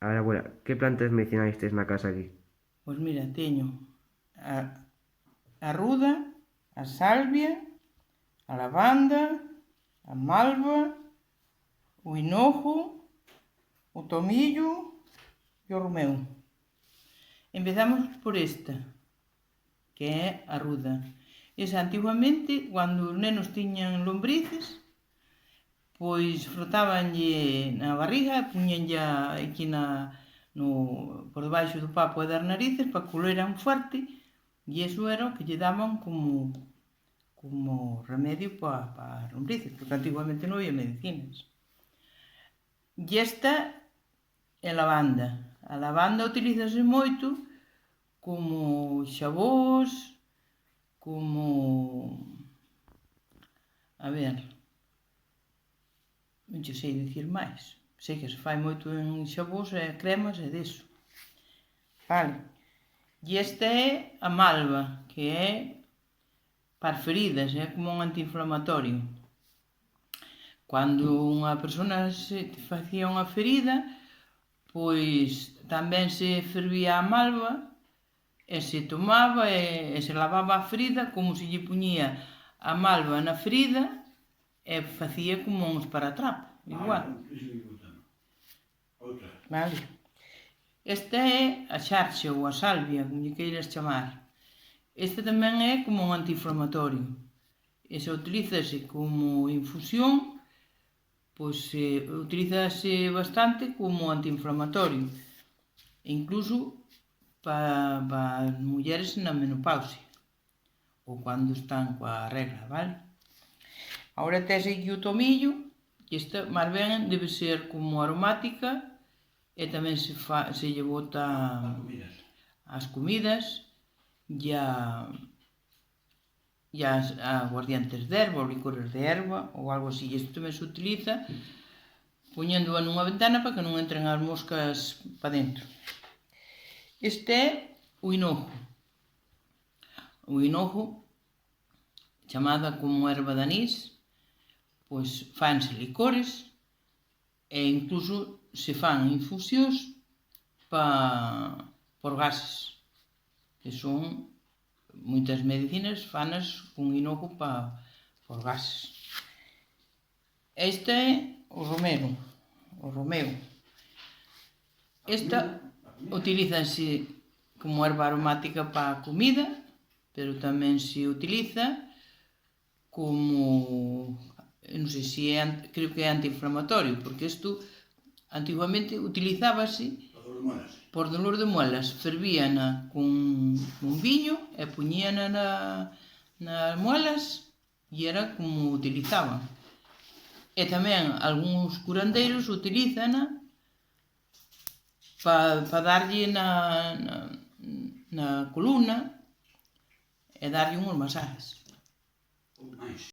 A ver, abuela, que plantas medicinais tes na casa aquí? Pois mira, teño a ruda, a salvia, a lavanda, a malva, o hinojo, o tomillo e o romeu. Empezamos por esta, que é a ruda. Esa, antiguamente, cando os nenos tiñan lombrices, pois frotábanlle na barriga, puñenlle aquí por debaixo do papo e das narices para que o leran forte, e iso era o que lle daban como remedio para as lombrices, porque antiguamente non había medicinas. E esta é a lavanda. A lavanda utilízase moito como xabós, como... a ver... non che sei dicir máis. Sei que se fai moito en xabós e cremas e deso. Vale. E esta é a malva, que é para as feridas, é como un antiinflamatorio. Cando unha persona se facía unha ferida, pois tamén se fervía a malva e se tomaba e se lavaba a ferida como se lle puñía a malva na ferida e facía como un esparatrapo, igual. Vale. Esta é a xarxa ou a salvia, como lle queiras chamar. Esta tamén é como un antiinflamatorio. Esa utilízase como infusión, pois utilízase bastante como antiinflamatorio. Incluso para as mulleres na menopausia, ou cando están coa regla, vale? Agora tes aquí o tomillo, que esta máis ben debe ser como aromática e tamén se lle bota as comidas e as aguardientes de erva ou licores de erva ou algo así. Isto tamén se utiliza poñéndoa nunha ventana para que non entren as moscas para dentro. Este é o hinojo. O hinojo, chamada como erva de anís, pois fanse licores e incluso se fan infusións por gases, que son moitas medicinas fanas con hinojo por gases. Este é o romeu. Esta utilízase como erva aromática para a comida, pero tamén se utiliza como, non sei se é, creo que é antiinflamatorio, porque isto antiguamente utilizábase por dolor de muelas. Fervíana con viño e puñíana nas muelas e era como utilizaban. E tamén algúns curandeiros utilízana para darlle na columna e darlle unhas masajes.